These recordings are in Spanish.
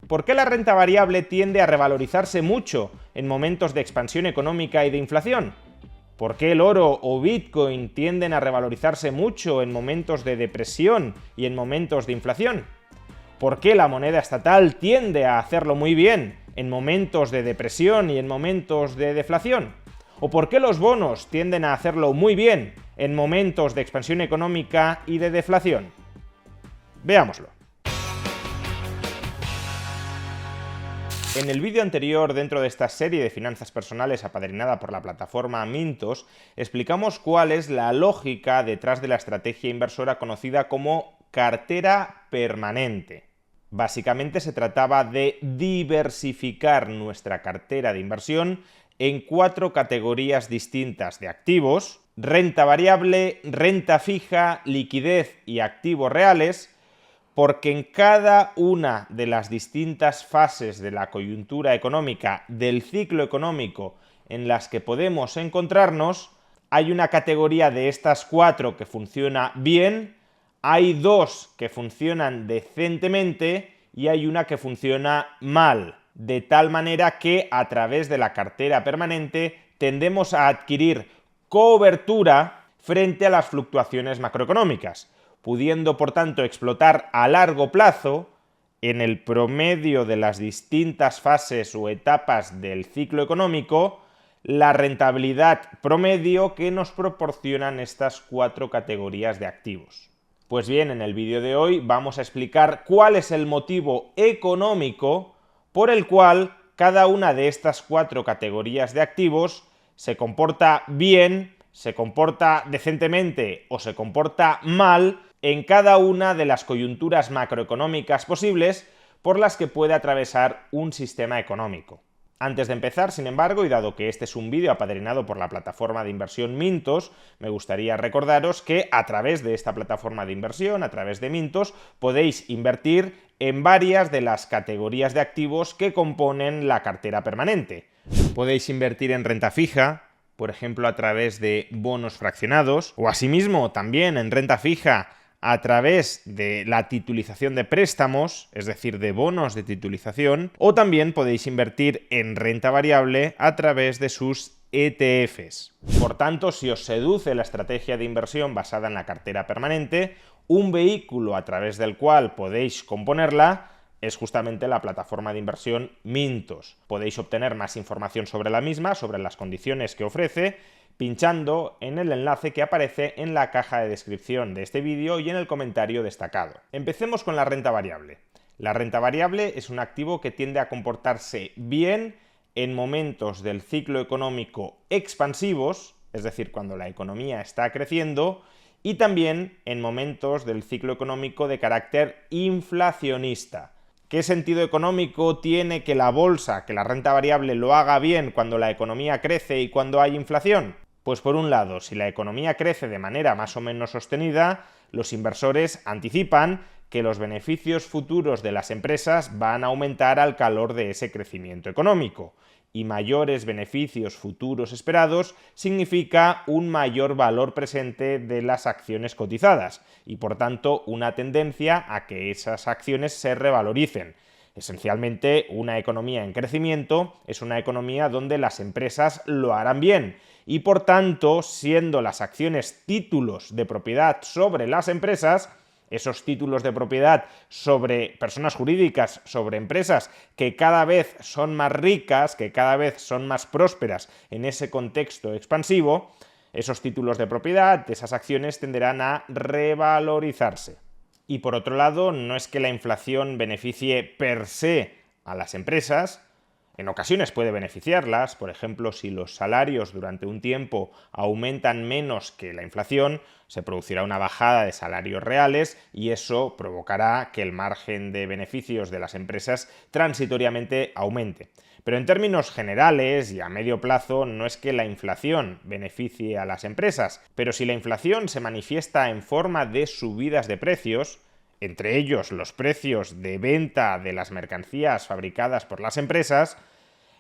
¿Por qué la renta variable tiende a revalorizarse mucho en momentos de expansión económica y de inflación? ¿Por qué el oro o Bitcoin tienden a revalorizarse mucho en momentos de depresión y en momentos de inflación? ¿Por qué la moneda estatal tiende a hacerlo muy bien en momentos de depresión y en momentos de deflación? ¿O por qué los bonos tienden a hacerlo muy bien en momentos de expansión económica y de deflación? Veámoslo. En el vídeo anterior, dentro de esta serie de finanzas personales apadrinada por la plataforma Mintos, explicamos cuál es la lógica detrás de la estrategia inversora conocida como cartera permanente. Básicamente se trataba de diversificar nuestra cartera de inversión en 4 categorías distintas de activos: renta variable, renta fija, liquidez y activos reales, porque en cada una de las distintas fases de la coyuntura económica, del ciclo económico en las que podemos encontrarnos, hay una categoría de estas 4 que funciona bien, hay 2 que funcionan decentemente y hay una que funciona mal, de tal manera que a través de la cartera permanente tendemos a adquirir cobertura frente a las fluctuaciones macroeconómicas, pudiendo por tanto explotar a largo plazo en el promedio de las distintas fases o etapas del ciclo económico la rentabilidad promedio que nos proporcionan estas 4 categorías de activos. Pues bien, en el vídeo de hoy vamos a explicar cuál es el motivo económico por el cual cada una de estas 4 categorías de activos se comporta bien, se comporta decentemente o se comporta mal en cada una de las coyunturas macroeconómicas posibles por las que puede atravesar un sistema económico. Antes de empezar, sin embargo, y dado que este es un vídeo apadrinado por la plataforma de inversión Mintos, me gustaría recordaros que a través de esta plataforma de inversión, a través de Mintos, podéis invertir en varias de las categorías de activos que componen la cartera permanente. Podéis invertir en renta fija, por ejemplo a través de bonos fraccionados, o asimismo también en renta fija a través de la titulización de préstamos, es decir, de bonos de titulización, o también podéis invertir en renta variable a través de sus ETFs. Por tanto, si os seduce la estrategia de inversión basada en la cartera permanente, un vehículo a través del cual podéis componerla es justamente la plataforma de inversión Mintos. Podéis obtener más información sobre la misma, sobre las condiciones que ofrece, pinchando en el enlace que aparece en la caja de descripción de este vídeo y en el comentario destacado. Empecemos con la renta variable. La renta variable es un activo que tiende a comportarse bien en momentos del ciclo económico expansivos, es decir, cuando la economía está creciendo, y también en momentos del ciclo económico de carácter inflacionista. ¿Qué sentido económico tiene que la bolsa, que la renta variable lo haga bien cuando la economía crece y cuando hay inflación? Pues por un lado, si la economía crece de manera más o menos sostenida, los inversores anticipan que los beneficios futuros de las empresas van a aumentar al calor de ese crecimiento económico. Y mayores beneficios futuros esperados significa un mayor valor presente de las acciones cotizadas y por tanto una tendencia a que esas acciones se revaloricen. Esencialmente, una economía en crecimiento es una economía donde las empresas lo harán bien y por tanto, siendo las acciones títulos de propiedad sobre las empresas, esos títulos de propiedad sobre personas jurídicas, sobre empresas que cada vez son más ricas, que cada vez son más prósperas en ese contexto expansivo, esos títulos de propiedad, esas acciones tenderán a revalorizarse. Y por otro lado, no es que la inflación beneficie per se a las empresas. En ocasiones puede beneficiarlas, por ejemplo, si los salarios durante un tiempo aumentan menos que la inflación, se producirá una bajada de salarios reales y eso provocará que el margen de beneficios de las empresas transitoriamente aumente. Pero en términos generales y a medio plazo no es que la inflación beneficie a las empresas, pero si la inflación se manifiesta en forma de subidas de precios, entre ellos los precios de venta de las mercancías fabricadas por las empresas,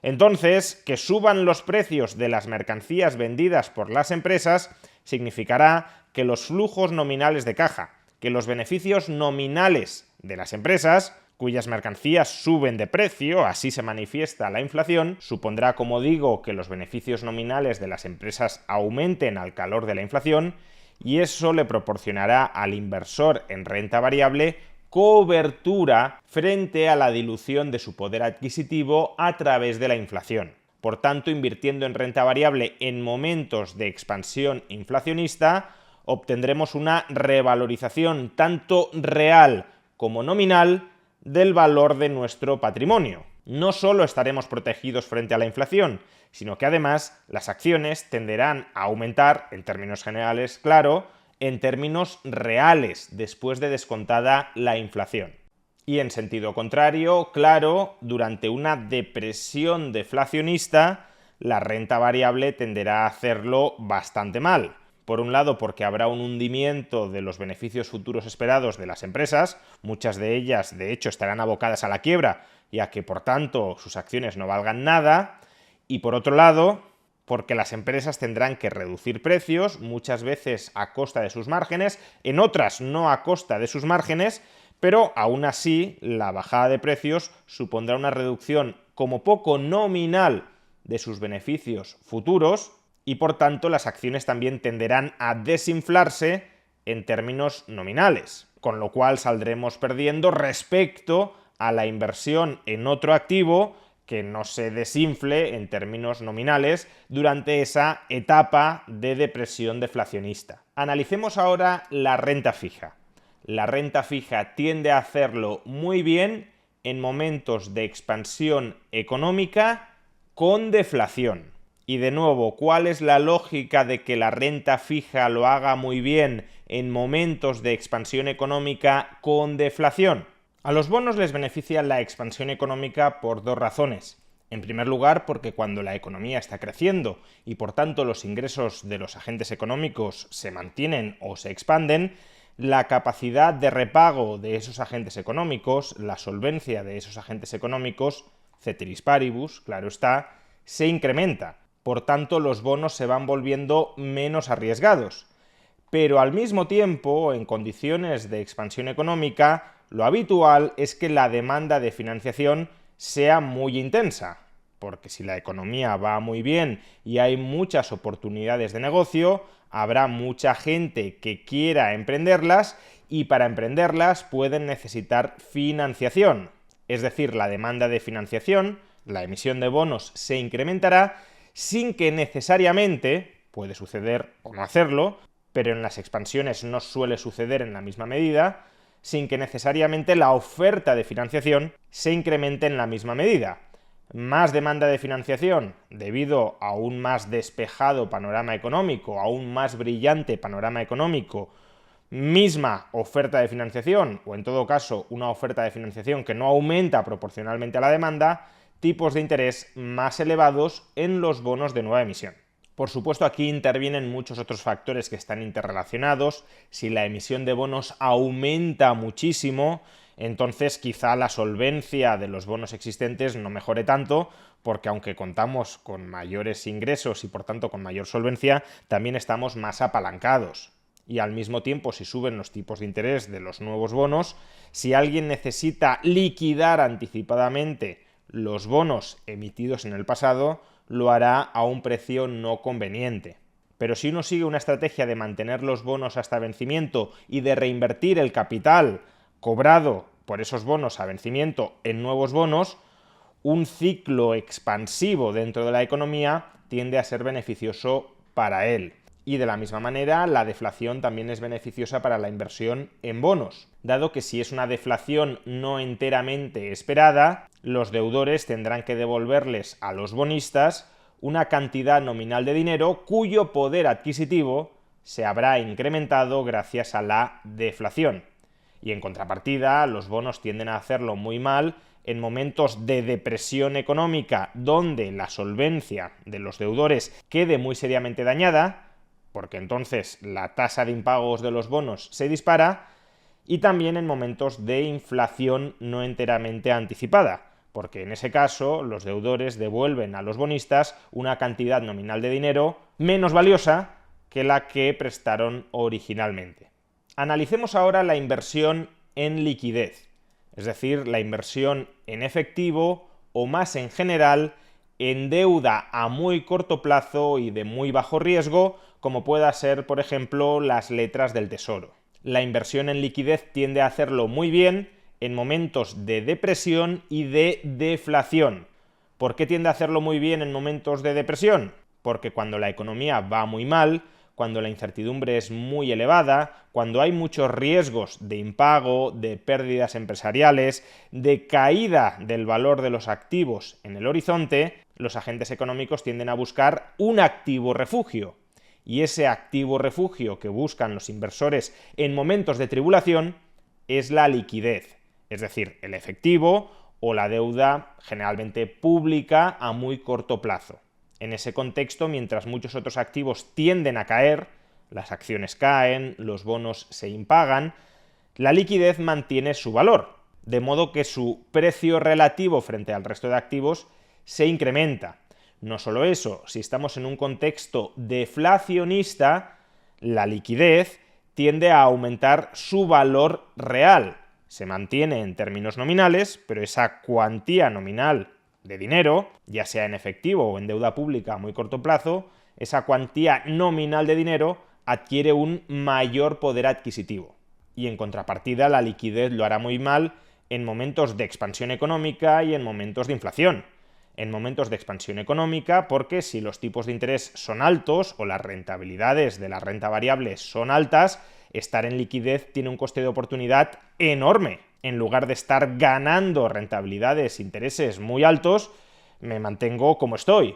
entonces que suban los precios de las mercancías vendidas por las empresas significará que los flujos nominales de caja, que los beneficios nominales de las empresas cuyas mercancías suben de precio, así se manifiesta la inflación, supondrá, como digo, que los beneficios nominales de las empresas aumenten al calor de la inflación, y eso le proporcionará al inversor en renta variable cobertura frente a la dilución de su poder adquisitivo a través de la inflación. Por tanto, invirtiendo en renta variable en momentos de expansión inflacionista, obtendremos una revalorización tanto real como nominal del valor de nuestro patrimonio. No solo estaremos protegidos frente a la inflación, sino que además las acciones tenderán a aumentar, en términos generales, claro, en términos reales, después de descontada la inflación. Y en sentido contrario, claro, durante una depresión deflacionista, la renta variable tenderá a hacerlo bastante mal. Por un lado, porque habrá un hundimiento de los beneficios futuros esperados de las empresas, muchas de ellas, de hecho, estarán abocadas a la quiebra, ya que, por tanto, sus acciones no valgan nada, y por otro lado, porque las empresas tendrán que reducir precios, muchas veces a costa de sus márgenes, en otras no a costa de sus márgenes, pero aún así la bajada de precios supondrá una reducción como poco nominal de sus beneficios futuros, y por tanto las acciones también tenderán a desinflarse en términos nominales, con lo cual saldremos perdiendo respecto a la inversión en otro activo que no se desinfle en términos nominales durante esa etapa de depresión deflacionista. Analicemos ahora la renta fija. La renta fija tiende a hacerlo muy bien en momentos de expansión económica con deflación. Y de nuevo, ¿cuál es la lógica de que la renta fija lo haga muy bien en momentos de expansión económica con deflación? A los bonos les beneficia la expansión económica por dos razones. En primer lugar, porque cuando la economía está creciendo y por tanto los ingresos de los agentes económicos se mantienen o se expanden, la capacidad de repago de esos agentes económicos, la solvencia de esos agentes económicos, ceteris paribus, claro está, se incrementa. Por tanto, los bonos se van volviendo menos arriesgados. Pero al mismo tiempo, en condiciones de expansión económica, lo habitual es que la demanda de financiación sea muy intensa, porque si la economía va muy bien y hay muchas oportunidades de negocio, habrá mucha gente que quiera emprenderlas y para emprenderlas pueden necesitar financiación. Es decir, la demanda de financiación, la emisión de bonos se incrementará sin que necesariamente, puede suceder o no hacerlo, pero en las expansiones no suele suceder en la misma medida, sin que necesariamente la oferta de financiación se incremente en la misma medida. Más demanda de financiación debido a un más despejado panorama económico, a un más brillante panorama económico, misma oferta de financiación, o en todo caso una oferta de financiación que no aumenta proporcionalmente a la demanda, tipos de interés más elevados en los bonos de nueva emisión. Por supuesto, aquí intervienen muchos otros factores que están interrelacionados. Si la emisión de bonos aumenta muchísimo, entonces quizá la solvencia de los bonos existentes no mejore tanto, porque aunque contamos con mayores ingresos y por tanto con mayor solvencia, también estamos más apalancados. Y al mismo tiempo, si suben los tipos de interés de los nuevos bonos, si alguien necesita liquidar anticipadamente los bonos emitidos en el pasado, lo hará a un precio no conveniente. Pero si uno sigue una estrategia de mantener los bonos hasta vencimiento y de reinvertir el capital cobrado por esos bonos a vencimiento en nuevos bonos, un ciclo expansivo dentro de la economía tiende a ser beneficioso para él. Y de la misma manera, la deflación también es beneficiosa para la inversión en bonos, dado que si es una deflación no enteramente esperada, los deudores tendrán que devolverles a los bonistas una cantidad nominal de dinero cuyo poder adquisitivo se habrá incrementado gracias a la deflación. Y en contrapartida, los bonos tienden a hacerlo muy mal en momentos de depresión económica donde la solvencia de los deudores quede muy seriamente dañada, porque entonces la tasa de impagos de los bonos se dispara, y también en momentos de inflación no enteramente anticipada, porque en ese caso los deudores devuelven a los bonistas una cantidad nominal de dinero menos valiosa que la que prestaron originalmente. Analicemos ahora la inversión en liquidez. es decir, la inversión en efectivo o más en general en deuda a muy corto plazo y de muy bajo riesgo, como pueda ser, por ejemplo, las letras del Tesoro. La inversión en liquidez tiende a hacerlo muy bien en momentos de depresión y de deflación. ¿Por qué tiende a hacerlo muy bien en momentos de depresión? Porque cuando la economía va muy mal, cuando la incertidumbre es muy elevada, cuando hay muchos riesgos de impago, de pérdidas empresariales, de caída del valor de los activos en el horizonte, los agentes económicos tienden a buscar un activo refugio. Y ese activo refugio que buscan los inversores en momentos de tribulación es la liquidez, es decir, el efectivo o la deuda generalmente pública a muy corto plazo. En ese contexto, mientras muchos otros activos tienden a caer, las acciones caen, los bonos se impagan, la liquidez mantiene su valor, de modo que su precio relativo frente al resto de activos se incrementa. No solo eso, si estamos en un contexto deflacionista, la liquidez tiende a aumentar su valor real. Se mantiene en términos nominales, pero esa cuantía nominal de dinero, ya sea en efectivo o en deuda pública a muy corto plazo, esa cuantía nominal de dinero adquiere un mayor poder adquisitivo. Y en contrapartida, la liquidez lo hará muy mal en momentos de expansión económica y en momentos de inflación. En momentos de expansión económica, porque si los tipos de interés son altos o las rentabilidades de la renta variable son altas, estar en liquidez tiene un coste de oportunidad enorme. En lugar de estar ganando rentabilidades, intereses muy altos, me mantengo como estoy.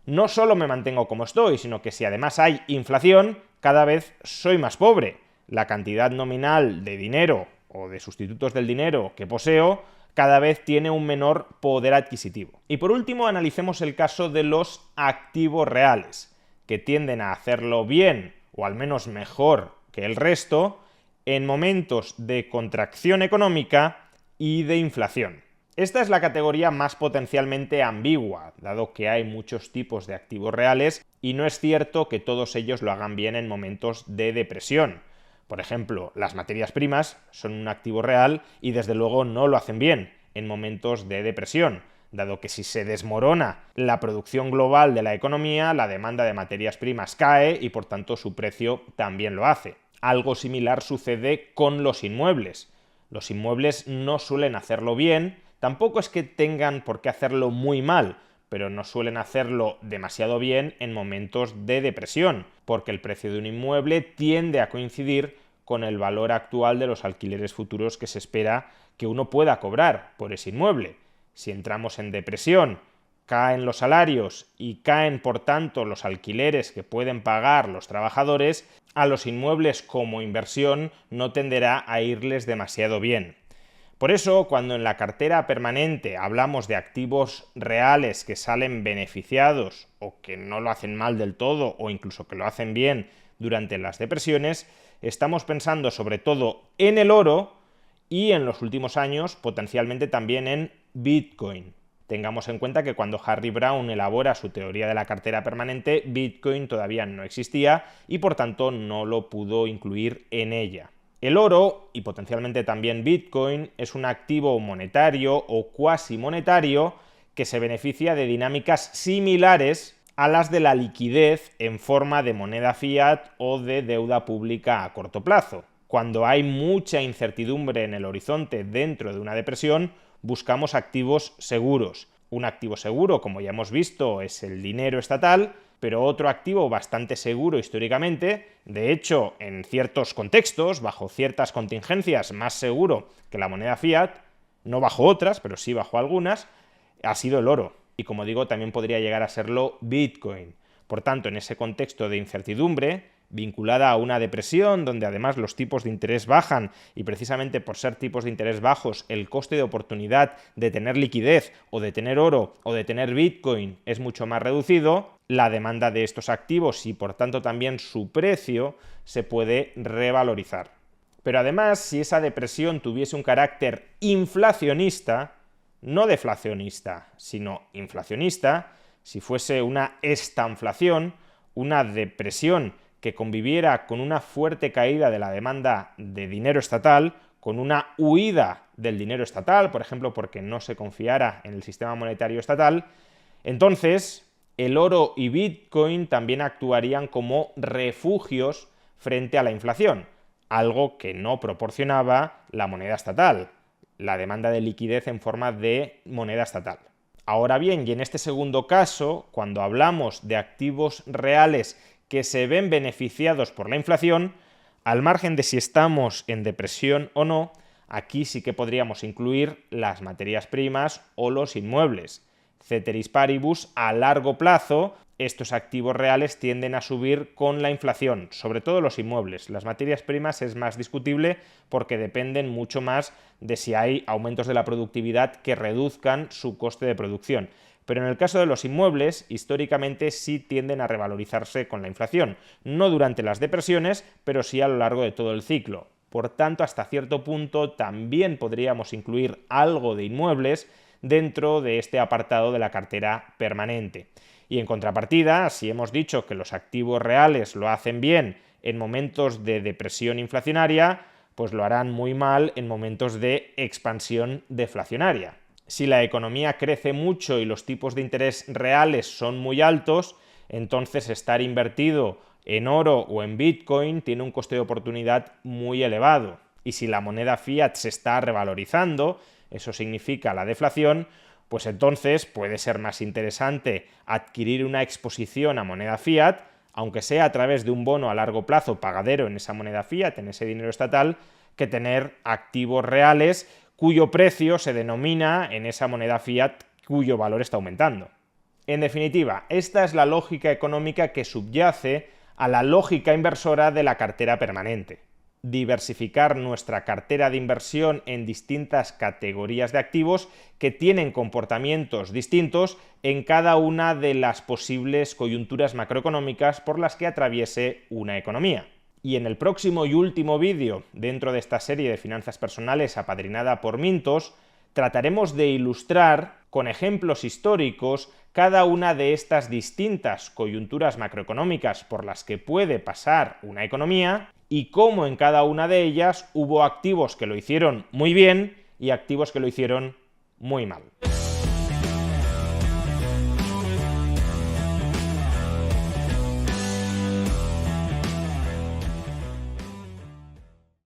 No solo me mantengo como estoy, sino que si además hay inflación, cada vez soy más pobre. La cantidad nominal de dinero o de sustitutos del dinero que poseo cada vez tiene un menor poder adquisitivo. Y por último, analicemos el caso de los activos reales, que tienden a hacerlo bien, o al menos mejor que el resto, en momentos de contracción económica y de inflación. Esta es la categoría más potencialmente ambigua, dado que hay muchos tipos de activos reales y no es cierto que todos ellos lo hagan bien en momentos de depresión. Por ejemplo, las materias primas son un activo real y desde luego no lo hacen bien en momentos de depresión, dado que si se desmorona la producción global de la economía, la demanda de materias primas cae y por tanto su precio también lo hace. Algo similar sucede con los inmuebles. Los inmuebles no suelen hacerlo bien, tampoco es que tengan por qué hacerlo muy mal, pero no suelen hacerlo demasiado bien en momentos de depresión, porque el precio de un inmueble tiende a coincidir con el valor actual de los alquileres futuros que se espera que uno pueda cobrar por ese inmueble. Si entramos en depresión, caen los salarios y caen por tanto los alquileres que pueden pagar los trabajadores, a los inmuebles como inversión no tenderá a irles demasiado bien. Por eso, cuando en la cartera permanente hablamos de activos reales que salen beneficiados o que no lo hacen mal del todo o incluso que lo hacen bien durante las depresiones, estamos pensando sobre todo en el oro y en los últimos años potencialmente también en Bitcoin. Tengamos en cuenta que cuando Harry Browne elabora su teoría de la cartera permanente, Bitcoin todavía no existía y por tanto no lo pudo incluir en ella. El oro, y potencialmente también Bitcoin, es un activo monetario o cuasi monetario que se beneficia de dinámicas similares a las de la liquidez en forma de moneda fiat o de deuda pública a corto plazo. Cuando hay mucha incertidumbre en el horizonte dentro de una depresión, buscamos activos seguros. Un activo seguro, como ya hemos visto, es el dinero estatal, pero otro activo bastante seguro históricamente, de hecho, en ciertos contextos, bajo ciertas contingencias, más seguro que la moneda fiat, no bajo otras, pero sí bajo algunas, ha sido el oro. Y como digo, también podría llegar a serlo Bitcoin. Por tanto, en ese contexto de incertidumbre, vinculada a una depresión donde además los tipos de interés bajan y precisamente por ser tipos de interés bajos el coste de oportunidad de tener liquidez o de tener oro o de tener Bitcoin es mucho más reducido, la demanda de estos activos y por tanto también su precio se puede revalorizar. Pero además, si esa depresión tuviese un carácter inflacionista, no deflacionista, sino inflacionista, si fuese una estanflación, una depresión que conviviera con una fuerte caída de la demanda de dinero estatal, con una huida del dinero estatal, por ejemplo, porque no se confiara en el sistema monetario estatal, entonces el oro y Bitcoin también actuarían como refugios frente a la inflación, algo que no proporcionaba la moneda estatal, la demanda de liquidez en forma de moneda estatal. Ahora bien, y en este segundo caso, cuando hablamos de activos reales que se ven beneficiados por la inflación, al margen de si estamos en depresión o no, aquí sí que podríamos incluir las materias primas o los inmuebles. Ceteris paribus, a largo plazo, estos activos reales tienden a subir con la inflación, sobre todo los inmuebles. Las materias primas es más discutible porque dependen mucho más de si hay aumentos de la productividad que reduzcan su coste de producción. Pero en el caso de los inmuebles, históricamente sí tienden a revalorizarse con la inflación, no durante las depresiones, pero sí a lo largo de todo el ciclo. Por tanto, hasta cierto punto también podríamos incluir algo de inmuebles dentro de este apartado de la cartera permanente. Y en contrapartida, si hemos dicho que los activos reales lo hacen bien en momentos de depresión inflacionaria, pues lo harán muy mal en momentos de expansión deflacionaria. Si la economía crece mucho y los tipos de interés reales son muy altos, entonces estar invertido en oro o en Bitcoin tiene un coste de oportunidad muy elevado. Y si la moneda fiat se está revalorizando, eso significa la deflación, pues entonces puede ser más interesante adquirir una exposición a moneda fiat, aunque sea a través de un bono a largo plazo pagadero en esa moneda fiat, en ese dinero estatal, que tener activos reales cuyo precio se denomina en esa moneda fiat cuyo valor está aumentando. En definitiva, esta es la lógica económica que subyace a la lógica inversora de la cartera permanente. Diversificar nuestra cartera de inversión en distintas categorías de activos que tienen comportamientos distintos en cada una de las posibles coyunturas macroeconómicas por las que atraviese una economía. Y en el próximo y último vídeo dentro de esta serie de finanzas personales apadrinada por Mintos, trataremos de ilustrar con ejemplos históricos cada una de estas distintas coyunturas macroeconómicas por las que puede pasar una economía y cómo en cada una de ellas hubo activos que lo hicieron muy bien y activos que lo hicieron muy mal.